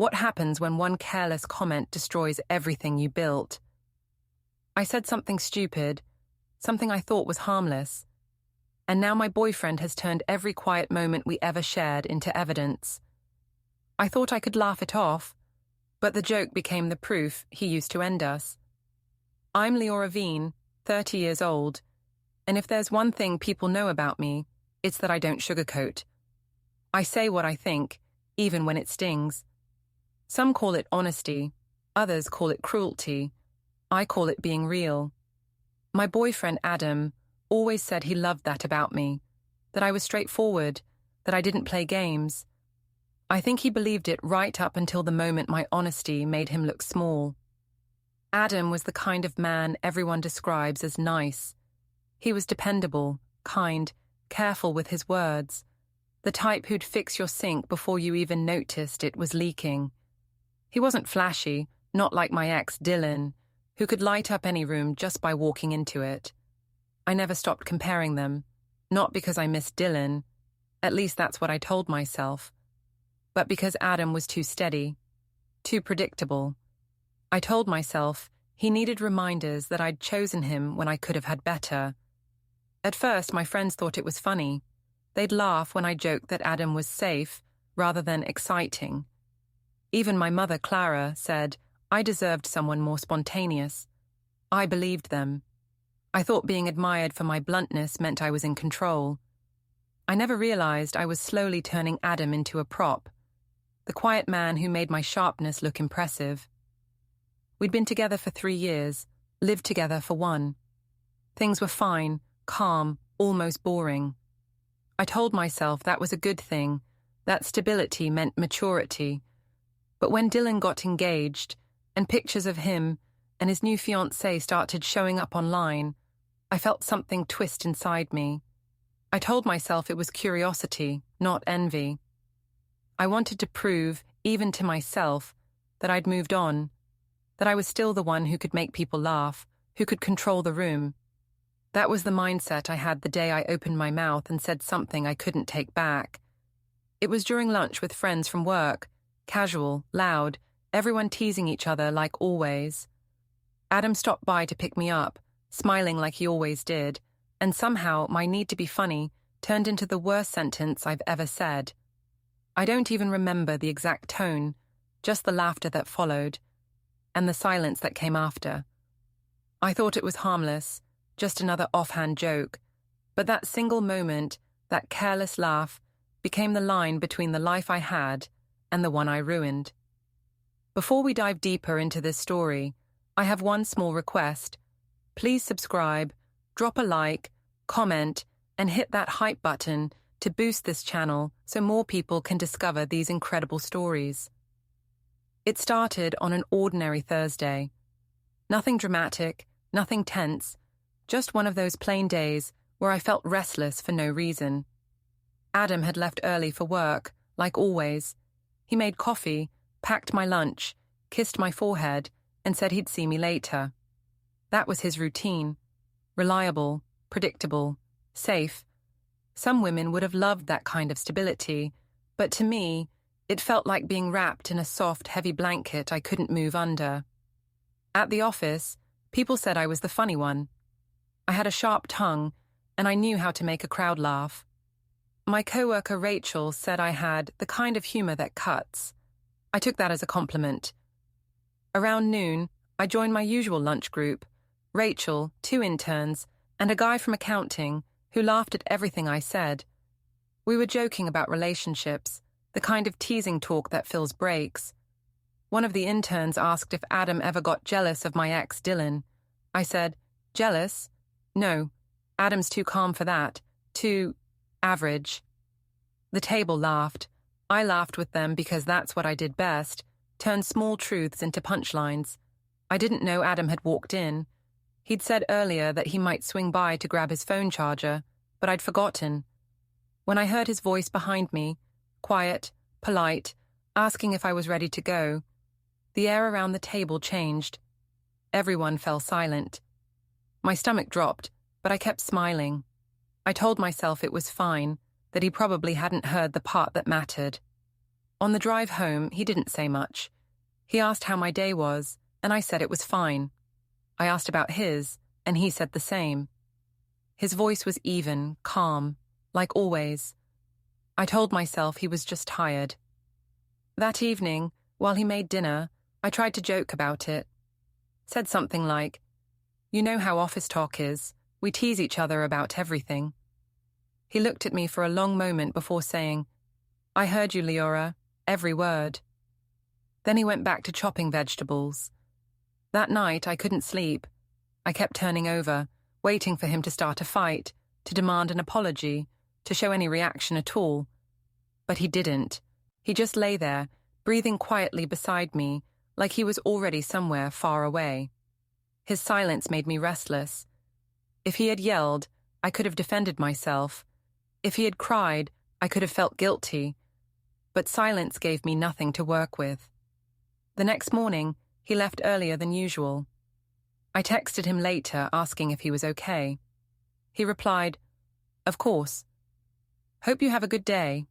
What happens when one careless comment destroys everything you built? I said something stupid, something I thought was harmless, and now my boyfriend has turned every quiet moment we ever shared into evidence. I thought I could laugh it off, but the joke became the proof he used to end us. I'm Leora Veen, 30 years old, and if there's one thing people know about me, it's that I don't sugarcoat. I say what I think, even when it stings. Some call it honesty, others call it cruelty. I call it being real. My boyfriend Adam always said he loved that about me, that I was straightforward, that I didn't play games. I think he believed it right up until the moment my honesty made him look small. Adam was the kind of man everyone describes as nice. He was dependable, kind, careful with his words, the type who'd fix your sink before you even noticed it was leaking. He wasn't flashy, not like my ex Dylan, who could light up any room just by walking into it. I never stopped comparing them, not because I missed Dylan, at least that's what I told myself, but because Adam was too steady, too predictable. I told myself he needed reminders that I'd chosen him when I could have had better. At first, my friends thought it was funny. They'd laugh when I joked that Adam was safe rather than exciting. Even my mother, Clara, said I deserved someone more spontaneous. I believed them. I thought being admired for my bluntness meant I was in control. I never realized I was slowly turning Adam into a prop, the quiet man who made my sharpness look impressive. We'd been together for 3 years, lived together for 1. Things were fine, calm, almost boring. I told myself that was a good thing, that stability meant maturity. But when Dylan got engaged, and pictures of him and his new fiancée started showing up online, I felt something twist inside me. I told myself it was curiosity, not envy. I wanted to prove, even to myself, that I'd moved on, that I was still the one who could make people laugh, who could control the room. That was the mindset I had the day I opened my mouth and said something I couldn't take back. It was during lunch with friends from work, casual, loud, everyone teasing each other like always. Adam stopped by to pick me up, smiling like he always did, and somehow my need to be funny turned into the worst sentence I've ever said. I don't even remember the exact tone, just the laughter that followed, and the silence that came after. I thought it was harmless, just another offhand joke, but that single moment, that careless laugh, became the line between the life I had and the one I ruined. Before we dive deeper into this story, I have one small request. Please subscribe, drop a like, comment, and hit that hype button to boost this channel so more people can discover these incredible stories. It started on an ordinary Thursday. Nothing dramatic, nothing tense, just one of those plain days where I felt restless for no reason. Adam had left early for work, like always. He made coffee, packed my lunch, kissed my forehead, and said he'd see me later. That was his routine. Reliable, predictable, safe. Some women would have loved that kind of stability, but to me, it felt like being wrapped in a soft, heavy blanket I couldn't move under. At the office, people said I was the funny one. I had a sharp tongue, and I knew how to make a crowd laugh. My coworker Rachel said I had the kind of humor that cuts. I took that as a compliment. Around noon, I joined my usual lunch group, Rachel, 2 interns, and a guy from accounting who laughed at everything I said. We were joking about relationships, the kind of teasing talk that fills breaks. One of the interns asked if Adam ever got jealous of my ex Dylan. I said, "Jealous? No, Adam's too calm for that, too average." The table laughed. I laughed with them because that's what I did best, turn small truths into punchlines. I didn't know Adam had walked in. He'd said earlier that he might swing by to grab his phone charger, but I'd forgotten. When I heard his voice behind me, quiet, polite, asking if I was ready to go, the air around the table changed. Everyone fell silent. My stomach dropped, but I kept smiling. I told myself it was fine, that he probably hadn't heard the part that mattered. On the drive home, he didn't say much. He asked how my day was, and I said it was fine. I asked about his, and he said the same. His voice was even, calm, like always. I told myself he was just tired. That evening, while he made dinner, I tried to joke about it. Said something like, "You know how office talk is. We tease each other about everything." He looked at me for a long moment before saying, "I heard you, Leora, every word." Then he went back to chopping vegetables. That night, I couldn't sleep. I kept turning over, waiting for him to start a fight, to demand an apology, to show any reaction at all. But he didn't. He just lay there, breathing quietly beside me, like he was already somewhere far away. His silence made me restless. If he had yelled, I could have defended myself. If he had cried, I could have felt guilty. But silence gave me nothing to work with. The next morning, he left earlier than usual. I texted him later asking if he was okay. He replied, "Of course. Hope you have a good day."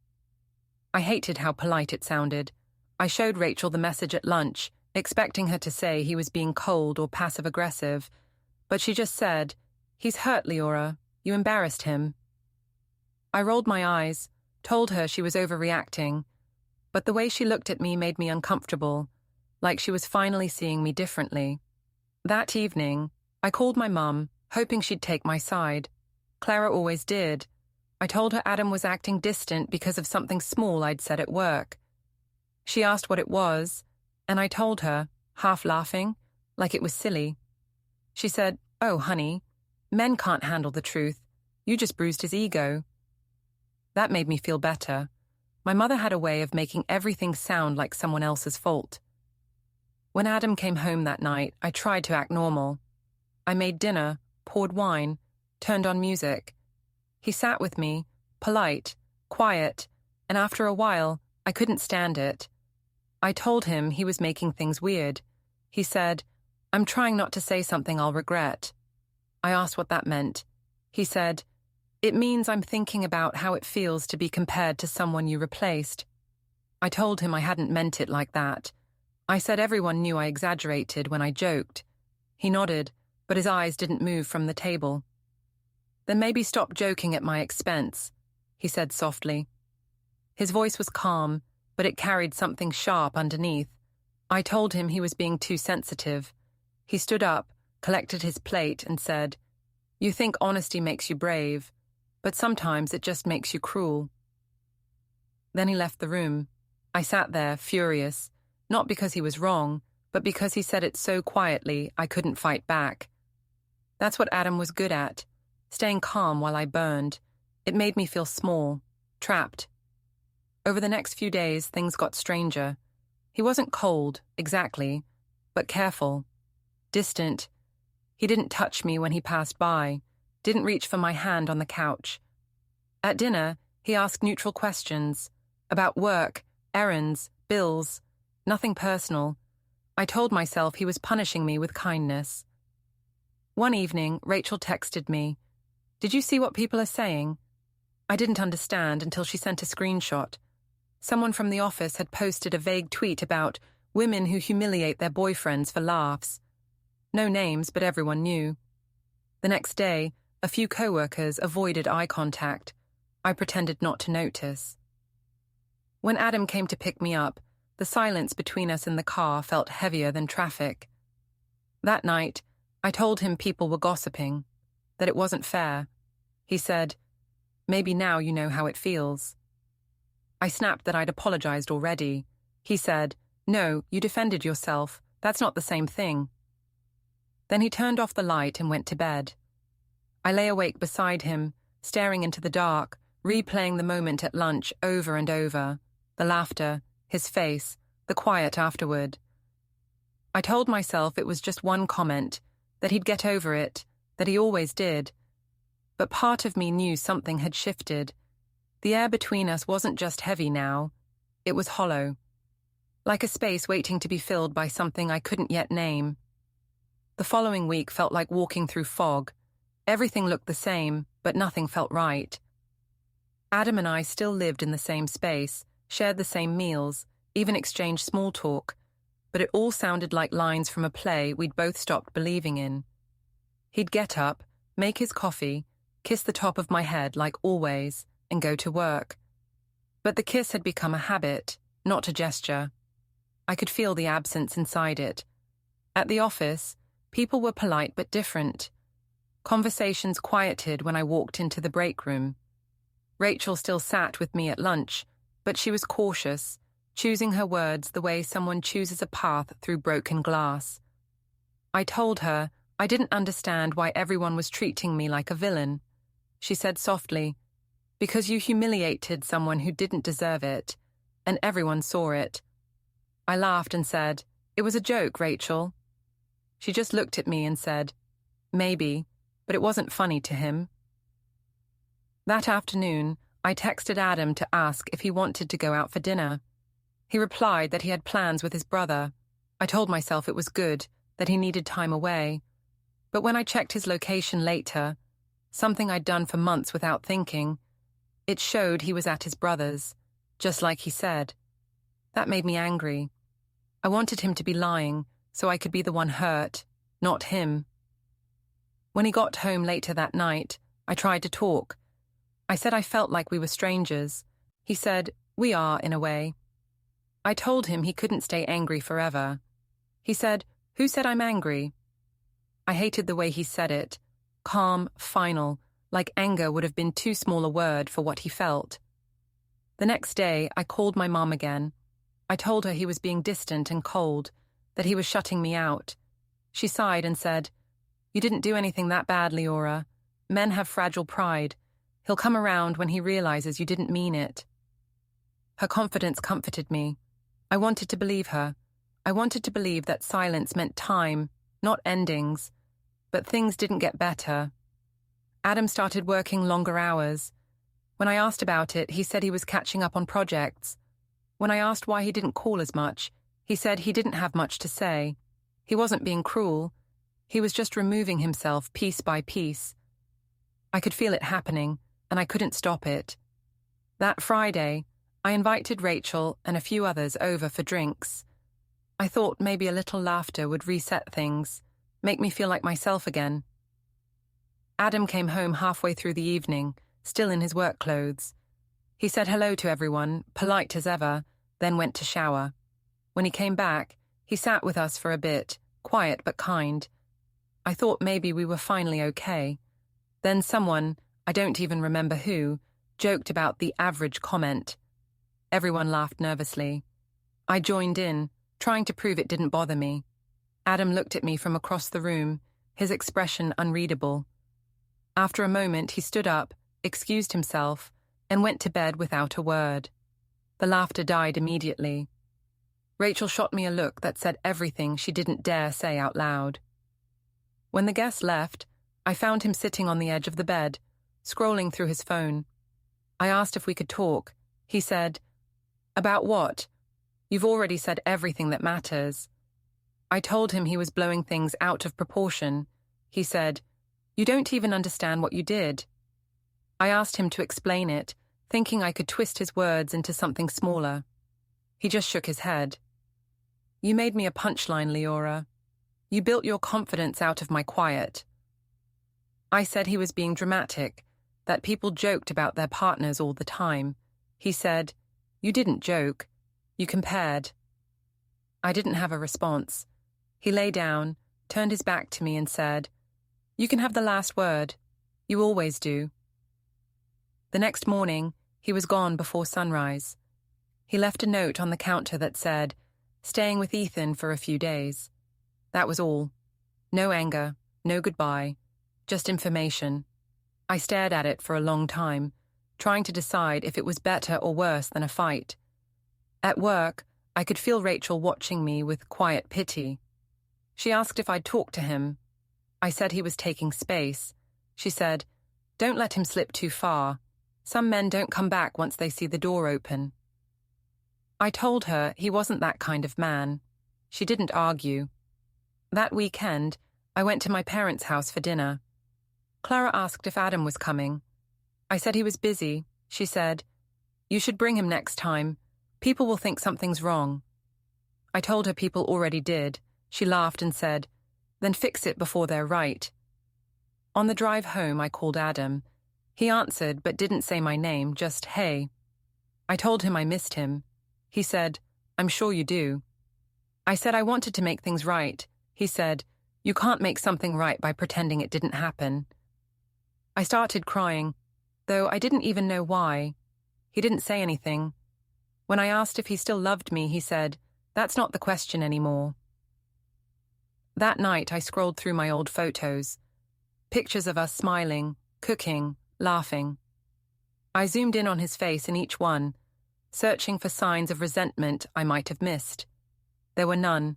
I hated how polite it sounded. I showed Rachel the message at lunch, expecting her to say he was being cold or passive-aggressive, but she just said, "He's hurt, Leora. You embarrassed him." I rolled my eyes, told her she was overreacting, but the way she looked at me made me uncomfortable, like she was finally seeing me differently. That evening, I called my mum, hoping she'd take my side. Clara always did. I told her Adam was acting distant because of something small I'd said at work. She asked what it was, and I told her, half laughing, like it was silly. She said, "Oh, honey, men can't handle the truth. You just bruised his ego." That made me feel better. My mother had a way of making everything sound like someone else's fault. When Adam came home that night, I tried to act normal. I made dinner, poured wine, turned on music. He sat with me, polite, quiet, and after a while, I couldn't stand it. I told him he was making things weird. He said, "I'm trying not to say something I'll regret." I asked what that meant. He said, "It means I'm thinking about how it feels to be compared to someone you replaced." I told him I hadn't meant it like that. I said everyone knew I exaggerated when I joked. He nodded, but his eyes didn't move from the table. "Then maybe stop joking at my expense," he said softly. His voice was calm, but it carried something sharp underneath. I told him he was being too sensitive. He stood up, collected his plate, and said, "You think honesty makes you brave, but sometimes it just makes you cruel." Then he left the room. I sat there, furious, not because he was wrong, but because he said it so quietly I couldn't fight back. That's what Adam was good at, staying calm while I burned. It made me feel small, trapped. Over the next few days, things got stranger. He wasn't cold, exactly, but careful, distant. He didn't touch me when he passed by, didn't reach for my hand on the couch. At dinner, he asked neutral questions about work, errands, bills, nothing personal. I told myself he was punishing me with kindness. One evening, Rachel texted me, "Did you see what people are saying?" I didn't understand until she sent a screenshot. Someone from the office had posted a vague tweet about women who humiliate their boyfriends for laughs. No names, but everyone knew. The next day, a few co-workers avoided eye contact. I pretended not to notice. When Adam came to pick me up, the silence between us in the car felt heavier than traffic. That night, I told him people were gossiping, that it wasn't fair. He said, "Maybe now you know how it feels." I snapped that I'd apologized already. He said, "No, you defended yourself. That's not the same thing." Then he turned off the light and went to bed. I lay awake beside him, staring into the dark, replaying the moment at lunch over and over. The laughter, his face, the quiet afterward. I told myself it was just one comment, that he'd get over it, that he always did. But part of me knew something had shifted. The air between us wasn't just heavy now, it was hollow. Like a space waiting to be filled by something I couldn't yet name. The following week felt like walking through fog. Everything looked the same, but nothing felt right. Adam and I still lived in the same space, shared the same meals, even exchanged small talk, but it all sounded like lines from a play we'd both stopped believing in. He'd get up, make his coffee, kiss the top of my head like always, and go to work. But the kiss had become a habit, not a gesture. I could feel the absence inside it. At the office, people were polite but different. Conversations quieted when I walked into the break room. Rachel still sat with me at lunch, but she was cautious, choosing her words the way someone chooses a path through broken glass. I told her I didn't understand why everyone was treating me like a villain. She said softly, "Because you humiliated someone who didn't deserve it, and everyone saw it." I laughed and said, "It was a joke, Rachel." She just looked at me and said, "Maybe, but it wasn't funny to him." That afternoon, I texted Adam to ask if he wanted to go out for dinner. He replied that he had plans with his brother. I told myself it was good, that he needed time away. But when I checked his location later, something I'd done for months without thinking, it showed he was at his brother's, just like he said. That made me angry. I wanted him to be lying, so I could be the one hurt, not him. When he got home later that night, I tried to talk. I said I felt like we were strangers. He said, "We are, in a way." I told him he couldn't stay angry forever. He said, "Who said I'm angry?" I hated the way he said it, calm, final, like anger would have been too small a word for what he felt. The next day, I called my mom again. I told her he was being distant and cold, that he was shutting me out. She sighed and said, "You didn't do anything that bad, Leora. Men have fragile pride. He'll come around when he realizes you didn't mean it." Her confidence comforted me. I wanted to believe her. I wanted to believe that silence meant time, not endings. But things didn't get better. Adam started working longer hours. When I asked about it, he said he was catching up on projects. When I asked why he didn't call as much, he said he didn't have much to say. He wasn't being cruel. He was just removing himself piece by piece. I could feel it happening, and I couldn't stop it. That Friday, I invited Rachel and a few others over for drinks. I thought maybe a little laughter would reset things, make me feel like myself again. Adam came home halfway through the evening, still in his work clothes. He said hello to everyone, polite as ever, then went to shower. When he came back, he sat with us for a bit, quiet but kind. I thought maybe we were finally okay. Then someone, I don't even remember who, joked about the average comment. Everyone laughed nervously. I joined in, trying to prove it didn't bother me. Adam looked at me from across the room, his expression unreadable. After a moment, he stood up, excused himself, and went to bed without a word. The laughter died immediately. Rachel shot me a look that said everything she didn't dare say out loud. When the guest left, I found him sitting on the edge of the bed, scrolling through his phone. I asked if we could talk. He said, "About what? You've already said everything that matters." I told him he was blowing things out of proportion. He said, "You don't even understand what you did." I asked him to explain it, thinking I could twist his words into something smaller. He just shook his head. "You made me a punchline, Leora. You built your confidence out of my quiet." I said he was being dramatic, that people joked about their partners all the time. He said, "You didn't joke. You compared." I didn't have a response. He lay down, turned his back to me and said, "You can have the last word. You always do." The next morning, he was gone before sunrise. He left a note on the counter that said, "Staying with Ethan for a few days." That was all. No anger, no goodbye, just information. I stared at it for a long time, trying to decide if it was better or worse than a fight. At work, I could feel Rachel watching me with quiet pity. She asked if I'd talk to him. I said he was taking space. She said, "Don't let him slip too far. Some men don't come back once they see the door open." I told her he wasn't that kind of man. She didn't argue. That weekend, I went to my parents' house for dinner. Clara asked if Adam was coming. I said he was busy. She said, "You should bring him next time. People will think something's wrong. I told her people already did. She laughed and said, then fix it before they're right. On the drive home, I called Adam. He answered but didn't say my name, just hey. I told him I missed him. He said, I'm sure you do. I said I wanted to make things right. He said, you can't make something right by pretending it didn't happen. I started crying, though I didn't even know why. He didn't say anything. When I asked if he still loved me, he said, that's not the question anymore. That night, I scrolled through my old photos. Pictures of us smiling, cooking, laughing. I zoomed in on his face in each one, searching for signs of resentment I might have missed. There were none.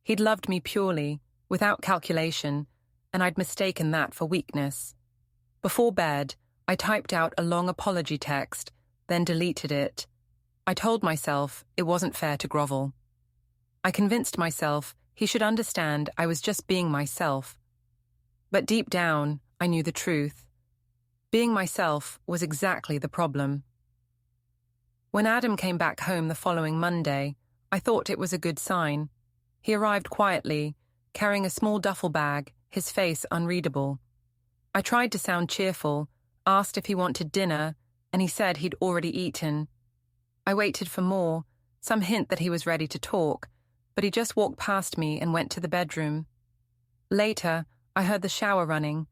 He'd loved me purely, without calculation, and I'd mistaken that for weakness. Before bed, I typed out a long apology text, then deleted it. I told myself it wasn't fair to grovel. I convinced myself he should understand I was just being myself. But deep down, I knew the truth. Being myself was exactly the problem. When Adam came back home the following Monday, I thought it was a good sign. He arrived quietly, carrying a small duffel bag, his face unreadable. I tried to sound cheerful, asked if he wanted dinner, and he said he'd already eaten. I waited for more, some hint that he was ready to talk, but he just walked past me and went to the bedroom. Later, I heard the shower running.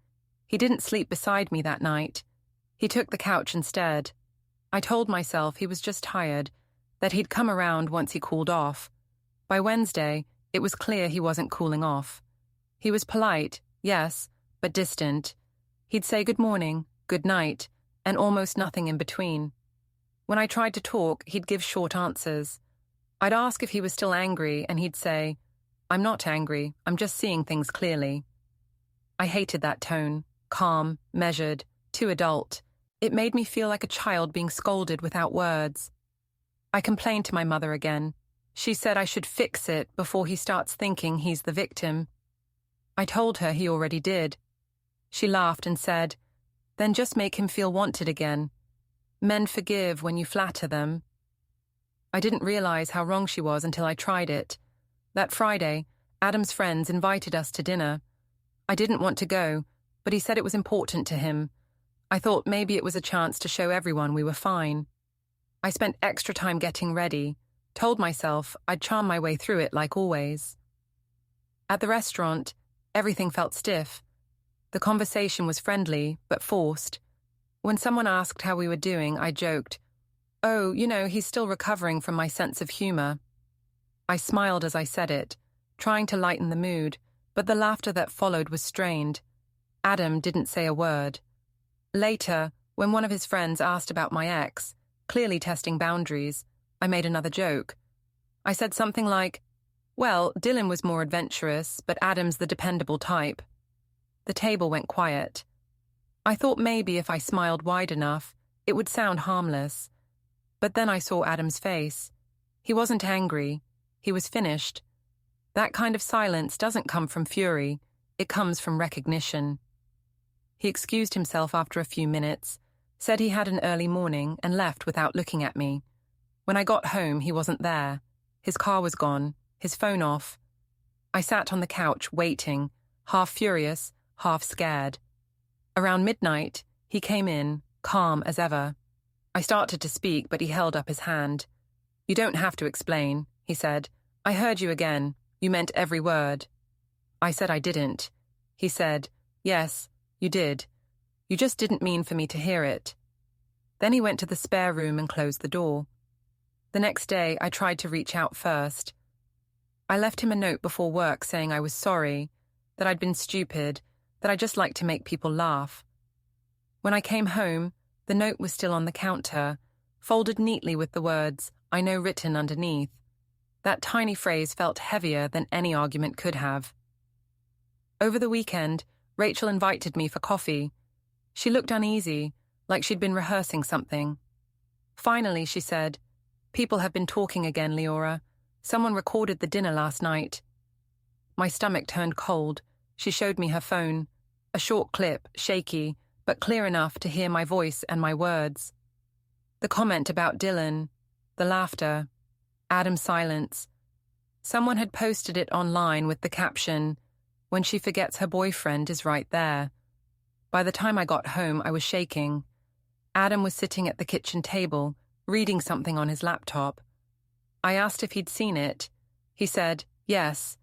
He didn't sleep beside me that night. He took the couch instead. I told myself he was just tired, that he'd come around once he cooled off. By Wednesday, it was clear he wasn't cooling off. He was polite, yes, but distant. He'd say good morning, good night, and almost nothing in between. When I tried to talk, he'd give short answers. I'd ask if he was still angry, and he'd say, I'm not angry, I'm just seeing things clearly. I hated that tone, calm, measured, too adult. It made me feel like a child being scolded without words. I complained to my mother again. She said I should fix it before he starts thinking he's the victim. I told her he already did. She laughed and said, then just make him feel wanted again. Men forgive when you flatter them. I didn't realize how wrong she was until I tried it. That Friday, Adam's friends invited us to dinner. I didn't want to go, but he said it was important to him. I thought maybe it was a chance to show everyone we were fine. I spent extra time getting ready, told myself I'd charm my way through it like always. At the restaurant, everything felt stiff. The conversation was friendly, but forced. When someone asked how we were doing, I joked, oh, he's still recovering from my sense of humor. I smiled as I said it, trying to lighten the mood, but the laughter that followed was strained. Adam didn't say a word. Later, when one of his friends asked about my ex, clearly testing boundaries, I made another joke. I said something like, well, Dylan was more adventurous, but Adam's the dependable type. The table went quiet. I thought maybe if I smiled wide enough, it would sound harmless. But then I saw Adam's face. He wasn't angry. He was finished. That kind of silence doesn't come from fury. It comes from recognition. He excused himself after a few minutes, said he had an early morning, and left without looking at me. When I got home, he wasn't there. His car was gone, his phone off. I sat on the couch waiting, half furious, half scared. Around midnight, he came in, calm as ever. I started to speak, but he held up his hand. You don't have to explain, he said. I heard you again. You meant every word. I said I didn't. He said, yes, you did. You just didn't mean for me to hear it. Then he went to the spare room and closed the door. The next day, I tried to reach out first. I left him a note before work saying I was sorry, that I'd been stupid, that I just liked to make people laugh. When I came home, the note was still on the counter, folded neatly with the words, I know, written underneath. That tiny phrase felt heavier than any argument could have. Over the weekend, Rachel invited me for coffee. She looked uneasy, like she'd been rehearsing something. Finally, she said, people have been talking again, Leora. Someone recorded the dinner last night. My stomach turned cold. She showed me her phone. A short clip, shaky, but clear enough to hear my voice and my words. The comment about Dylan. the laughter, Adam's silence. Someone had posted it online with the caption, "When she forgets her boyfriend is right there." By the time I got home, I was shaking. Adam was sitting at the kitchen table, reading something on his laptop. I asked if he'd seen it. He said, yes.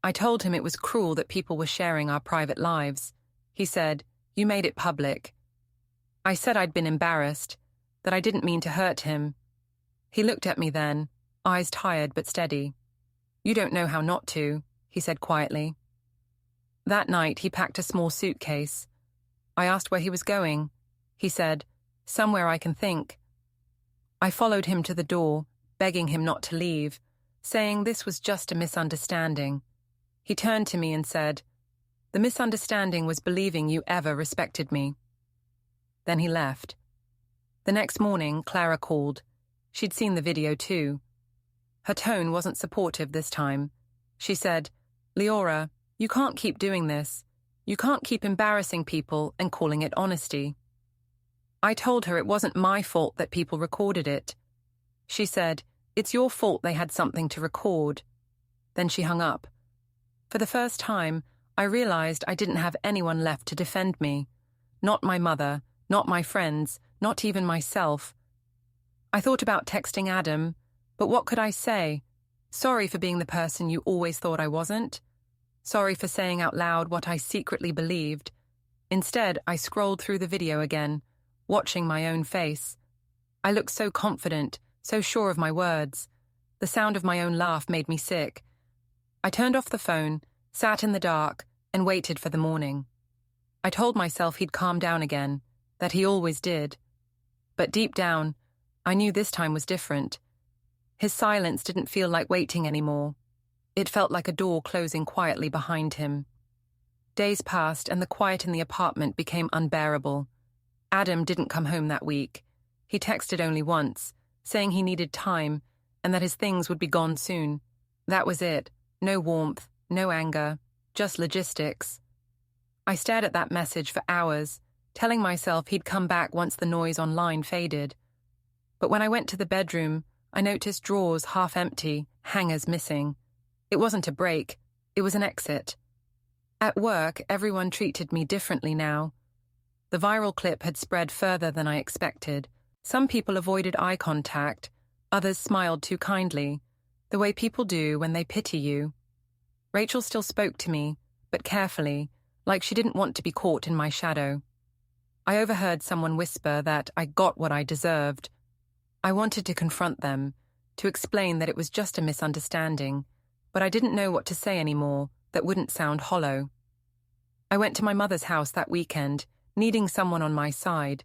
I told him it was cruel that people were sharing our private lives. He said, "You made it public." I said I'd been embarrassed, that I didn't mean to hurt him. He looked at me then, eyes tired but steady. "You don't know how not to," he said quietly. That night, he packed a small suitcase. I asked where he was going. He said, "Somewhere I can think." I followed him to the door, begging him not to leave, saying this was just a misunderstanding. He turned to me and said, "The misunderstanding was believing you ever respected me." Then he left. The next morning, Clara called. She'd seen the video too. Her tone wasn't supportive this time. She said, "Leora, you can't keep doing this. You can't keep embarrassing people and calling it honesty." I told her it wasn't my fault that people recorded it. She said, "It's your fault they had something to record." Then she hung up. For the first time, I realized I didn't have anyone left to defend me. Not my mother, not my friends, not even myself. I thought about texting Adam, but what could I say? Sorry for being the person you always thought I wasn't. Sorry for saying out loud what I secretly believed. Instead, I scrolled through the video again, watching my own face. I looked so confident, so sure of my words. The sound of my own laugh made me sick. I turned off the phone, sat in the dark, and waited for the morning. I told myself he'd calm down again, that he always did. But deep down, I knew this time was different. His silence didn't feel like waiting anymore. It felt like a door closing quietly behind him. Days passed and the quiet in the apartment became unbearable. Adam didn't come home that week. He texted only once, saying he needed time and that his things would be gone soon. That was it. No warmth, no anger, just logistics. I stared at that message for hours, telling myself he'd come back once the noise online faded. But when I went to the bedroom, I noticed drawers half empty, hangers missing. It wasn't a break, it was an exit. At work, everyone treated me differently now. The viral clip had spread further than I expected. Some people avoided eye contact, others smiled too kindly, the way people do when they pity you. Rachel still spoke to me, but carefully, like she didn't want to be caught in my shadow. I overheard someone whisper that I got what I deserved. I wanted to confront them, to explain that it was just a misunderstanding, but I didn't know what to say anymore that wouldn't sound hollow. I went to my mother's house that weekend, needing someone on my side.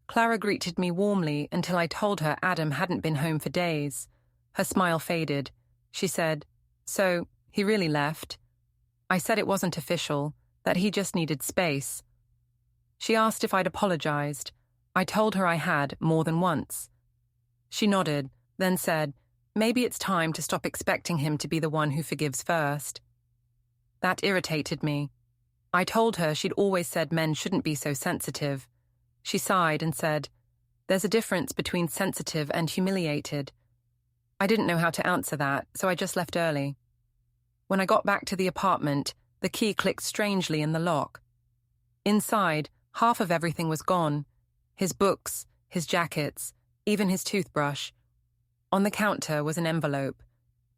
Clara greeted me warmly until I told her Adam hadn't been home for days. Her smile faded. She said, "So, he really left?" I said it wasn't official, that he just needed space. She asked if I'd apologized. I told her I had more than once. She nodded, then said, "Maybe it's time to stop expecting him to be the one who forgives first." That irritated me. I told her she'd always said men shouldn't be so sensitive. She sighed and said, "There's a difference between sensitive and humiliated." I didn't know how to answer that, so I just left early. When I got back to the apartment, the key clicked strangely in the lock. Inside, half of everything was gone. His books, his jackets, even his toothbrush. On the counter was an envelope.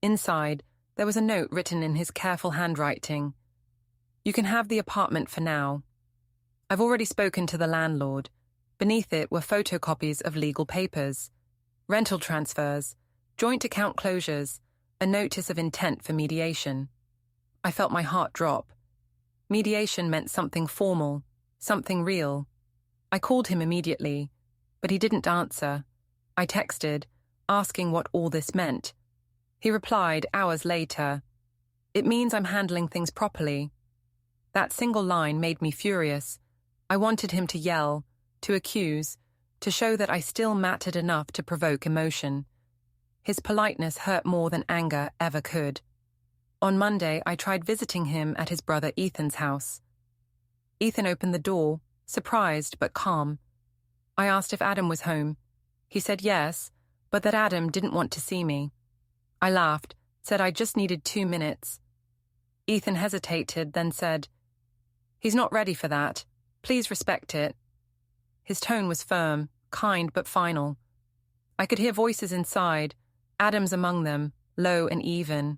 Inside, there was a note written in his careful handwriting. "You can have the apartment for now. I've already spoken to the landlord." Beneath it were photocopies of legal papers, rental transfers, joint account closures, a notice of intent for mediation. I felt my heart drop. Mediation meant something formal, something real. I called him immediately, but he didn't answer. I texted, asking what all this meant. He replied hours later, "It means I'm handling things properly." That single line made me furious. I wanted him to yell, to accuse, to show that I still mattered enough to provoke emotion. His politeness hurt more than anger ever could. On Monday, I tried visiting him at his brother Ethan's house. Ethan opened the door, surprised but calm. I asked if Adam was home. He said yes, but but that Adam didn't want to see me. I laughed, said I just needed 2 minutes. Ethan hesitated, then said, "He's not ready for that. Please respect it." His tone was firm, kind but final. I could hear voices inside, Adam's among them, low and even.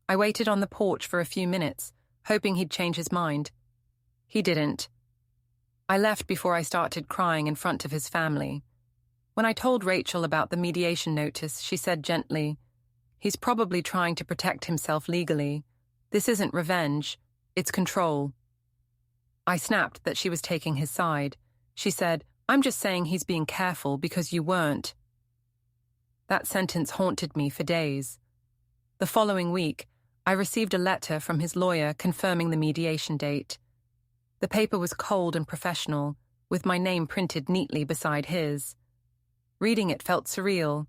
I waited on the porch for a few minutes, hoping he'd change his mind. He didn't. I left before I started crying in front of his family. When I told Rachel about the mediation notice, she said gently, "He's probably trying to protect himself legally. This isn't revenge, it's control." I snapped that she was taking his side. She said, "I'm just saying he's being careful because you weren't." That sentence haunted me for days. The following week, I received a letter from his lawyer confirming the mediation date. The paper was cold and professional, with my name printed neatly beside his. Reading it felt surreal.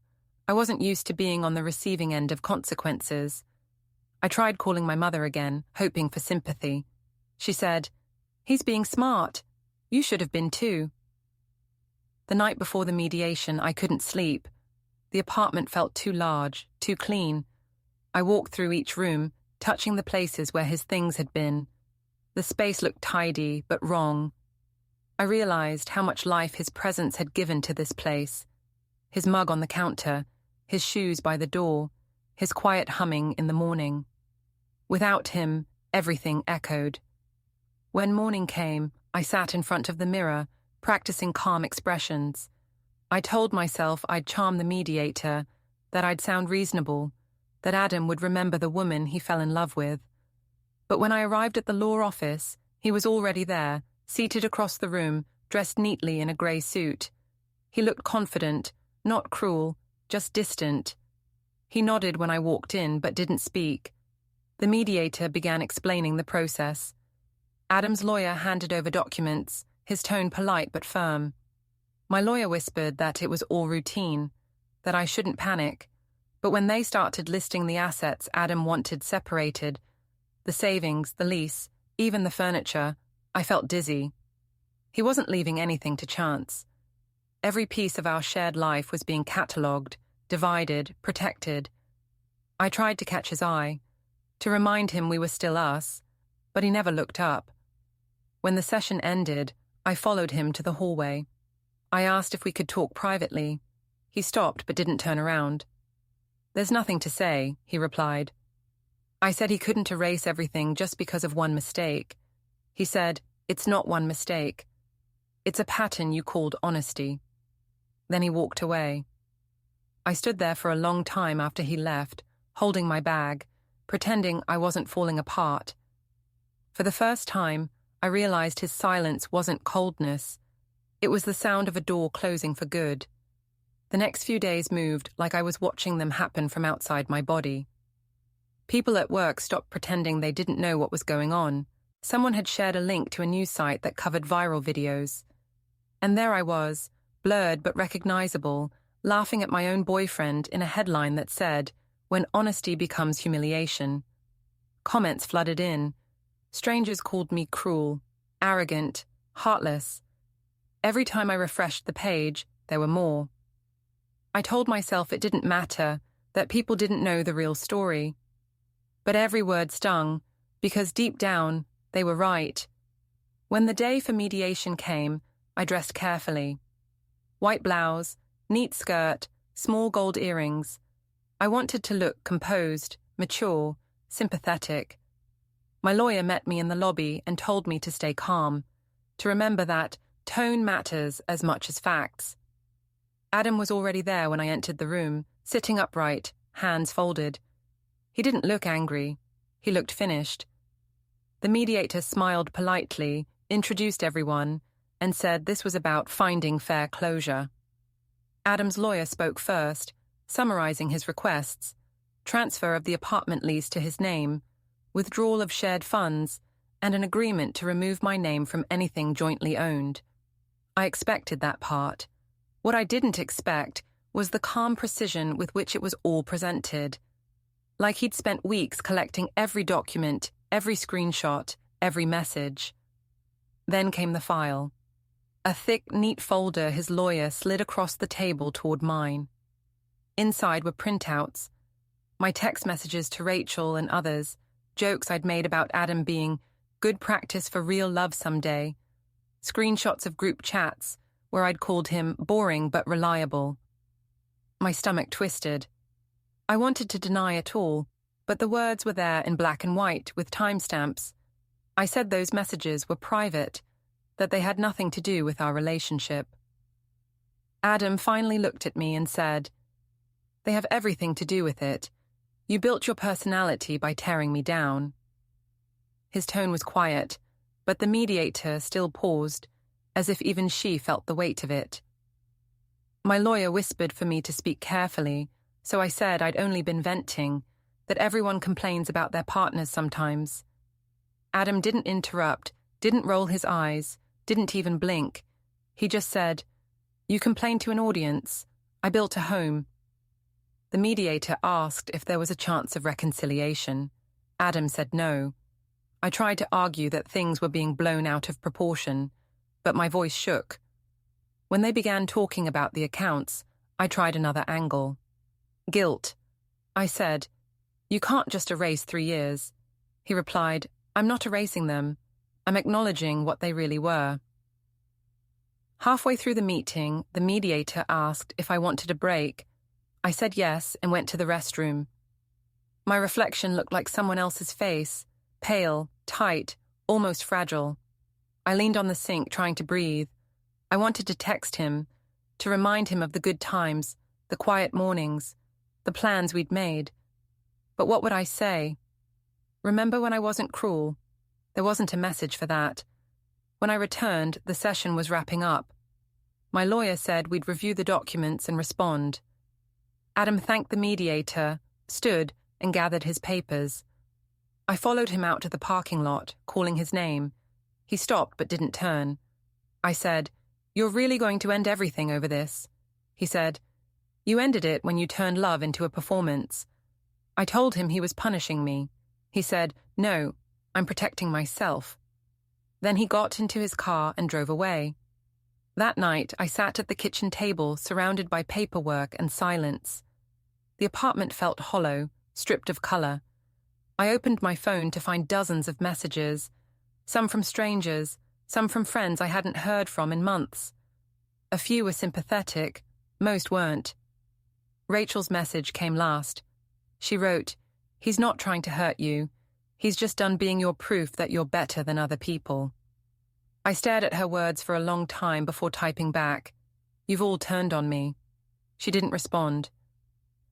I wasn't used to being on the receiving end of consequences. I tried calling my mother again, hoping for sympathy. She said, "He's being smart. You should have been too." The night before the mediation, I couldn't sleep. The apartment felt too large, too clean. I walked through each room, touching the places where his things had been. The space looked tidy, but wrong. I realized how much life his presence had given to this place. His mug on the counter, his shoes by the door, his quiet humming in the morning. Without him, everything echoed. When morning came, I sat in front of the mirror, practicing calm expressions. I told myself I'd charm the mediator, that I'd sound reasonable, that Adam would remember the woman he fell in love with. But when I arrived at the law office, he was already there, seated across the room, dressed neatly in a grey suit. He looked confident, not cruel, just distant. He nodded when I walked in, but didn't speak. The mediator began explaining the process. Adam's lawyer handed over documents, his tone polite but firm. My lawyer whispered that it was all routine, that I shouldn't panic. But when they started listing the assets Adam wanted separated, the savings, the lease, even the furniture, I felt dizzy. He wasn't leaving anything to chance. Every piece of our shared life was being catalogued, divided, protected. I tried to catch his eye, to remind him we were still us, but he never looked up. When the session ended, I followed him to the hallway. I asked if we could talk privately. He stopped but didn't turn around. "There's nothing to say," he replied. I said he couldn't erase everything just because of one mistake. He said, "It's not one mistake. It's a pattern you called honesty." Then he walked away. I stood there for a long time after he left, holding my bag, pretending I wasn't falling apart. For the first time, I realized his silence wasn't coldness. It was the sound of a door closing for good. The next few days moved like I was watching them happen from outside my body. People at work stopped pretending they didn't know what was going on. Someone had shared a link to a news site that covered viral videos. And there I was, blurred but recognizable, laughing at my own boyfriend in a headline that said, "When honesty becomes humiliation." Comments flooded in. Strangers called me cruel, arrogant, heartless. Every time I refreshed the page, there were more. I told myself it didn't matter, that people didn't know the real story. But every word stung, because deep down, they were right. When the day for mediation came, I dressed carefully. White blouse, neat skirt, small gold earrings. I wanted to look composed, mature, sympathetic. My lawyer met me in the lobby and told me to stay calm, to remember that tone matters as much as facts. Adam was already there when I entered the room, sitting upright, hands folded. He didn't look angry. He looked finished. The mediator smiled politely, introduced everyone, and said this was about finding fair closure. Adam's lawyer spoke first, summarizing his requests: transfer of the apartment lease to his name, withdrawal of shared funds, and an agreement to remove my name from anything jointly owned. I expected that part. What I didn't expect was the calm precision with which it was all presented. Like he'd spent weeks collecting every document, every screenshot, every message. Then came the file. A thick, neat folder his lawyer slid across the table toward mine. Inside were printouts, my text messages to Rachel and others, jokes I'd made about Adam being good practice for real love someday, screenshots of group chats where I'd called him boring but reliable. My stomach twisted. I wanted to deny it all, but the words were there in black and white with timestamps. I said those messages were private, that they had nothing to do with our relationship. Adam finally looked at me and said, "They have everything to do with it. You built your personality by tearing me down." His tone was quiet, but the mediator still paused, as if even she felt the weight of it. My lawyer whispered for me to speak carefully, so I said I'd only been venting, that everyone complains about their partners sometimes. Adam didn't interrupt, didn't roll his eyes, didn't even blink. He just said, "You complained to an audience. I built a home." The mediator asked if there was a chance of reconciliation. Adam said no. I tried to argue that things were being blown out of proportion, but my voice shook. When they began talking about the accounts, I tried another angle. Guilt. I said, "You can't just erase 3 years." He replied, "I'm not erasing them. I'm acknowledging what they really were." Halfway through the meeting, the mediator asked if I wanted a break. I said yes and went to the restroom. My reflection looked like someone else's face, pale, tight, almost fragile. I leaned on the sink trying to breathe. I wanted to text him, to remind him of the good times, the quiet mornings, the plans we'd made. But what would I say? Remember when I wasn't cruel? There wasn't a message for that. When I returned, the session was wrapping up. My lawyer said we'd review the documents and respond. Adam thanked the mediator, stood, and gathered his papers. I followed him out to the parking lot, calling his name. He stopped but didn't turn. I said, "You're really going to end everything over this?" He said, "You ended it when you turned love into a performance." I told him he was punishing me. He said, "No, I'm protecting myself." Then he got into his car and drove away. That night, I sat at the kitchen table surrounded by paperwork and silence. The apartment felt hollow, stripped of color. I opened my phone to find dozens of messages, some from strangers, some from friends I hadn't heard from in months. A few were sympathetic, most weren't. Rachel's message came last. She wrote, "He's not trying to hurt you. He's just done being your proof that you're better than other people." I stared at her words for a long time before typing back, "You've all turned on me." She didn't respond.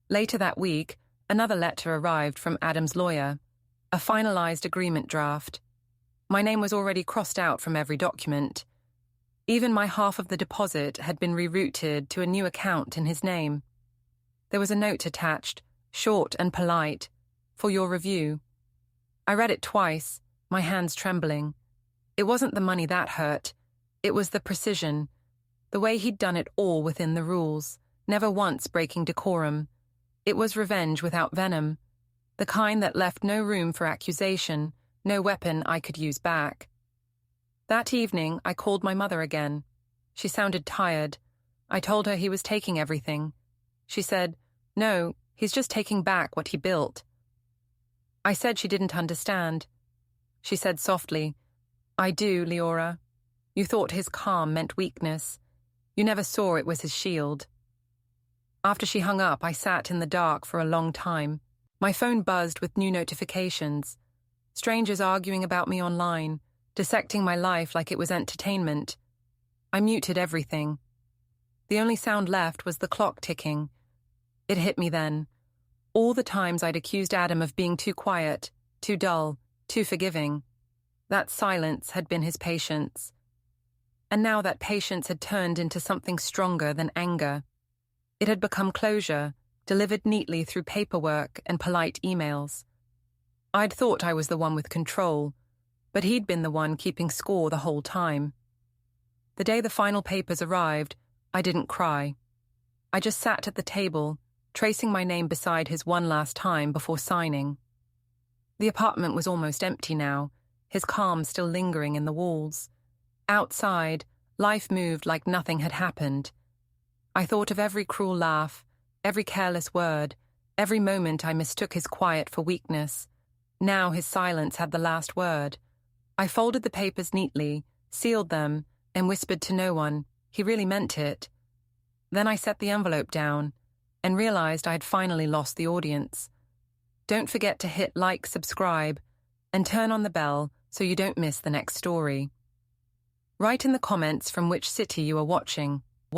Later that week, another letter arrived from Adam's lawyer, a finalized agreement draft. My name was already crossed out from every document. Even my half of the deposit had been rerouted to a new account in his name. There was a note attached, short and polite, "For your review." I read it twice, my hands trembling. It wasn't the money that hurt. It was the precision, the way he'd done it all within the rules, never once breaking decorum. It was revenge without venom, the kind that left no room for accusation, no weapon I could use back. That evening, I called my mother again. She sounded tired. I told her he was taking everything. She said, "No, he's just taking back what he built." I said she didn't understand. She said softly, "I do, Leora. You thought his calm meant weakness. You never saw it was his shield." After she hung up, I sat in the dark for a long time. My phone buzzed with new notifications. Strangers arguing about me online, dissecting my life like it was entertainment. I muted everything. The only sound left was the clock ticking. It hit me then. All the times I'd accused Adam of being too quiet, too dull, too forgiving. That silence had been his patience. And now that patience had turned into something stronger than anger. It had become closure, delivered neatly through paperwork and polite emails. I'd thought I was the one with control, but he'd been the one keeping score the whole time. The day the final papers arrived, I didn't cry. I just sat at the table, tracing my name beside his one last time before signing. The apartment was almost empty now, his calm still lingering in the walls. Outside, life moved like nothing had happened. I thought of every cruel laugh, every careless word, every moment I mistook his quiet for weakness. Now his silence had the last word. I folded the papers neatly, sealed them, and whispered to no one. He really meant it. Then I set the envelope down and realized I had finally lost the audience. Don't forget to hit like, subscribe, and turn on the bell so you don't miss the next story. Write in the comments from which city you are watching.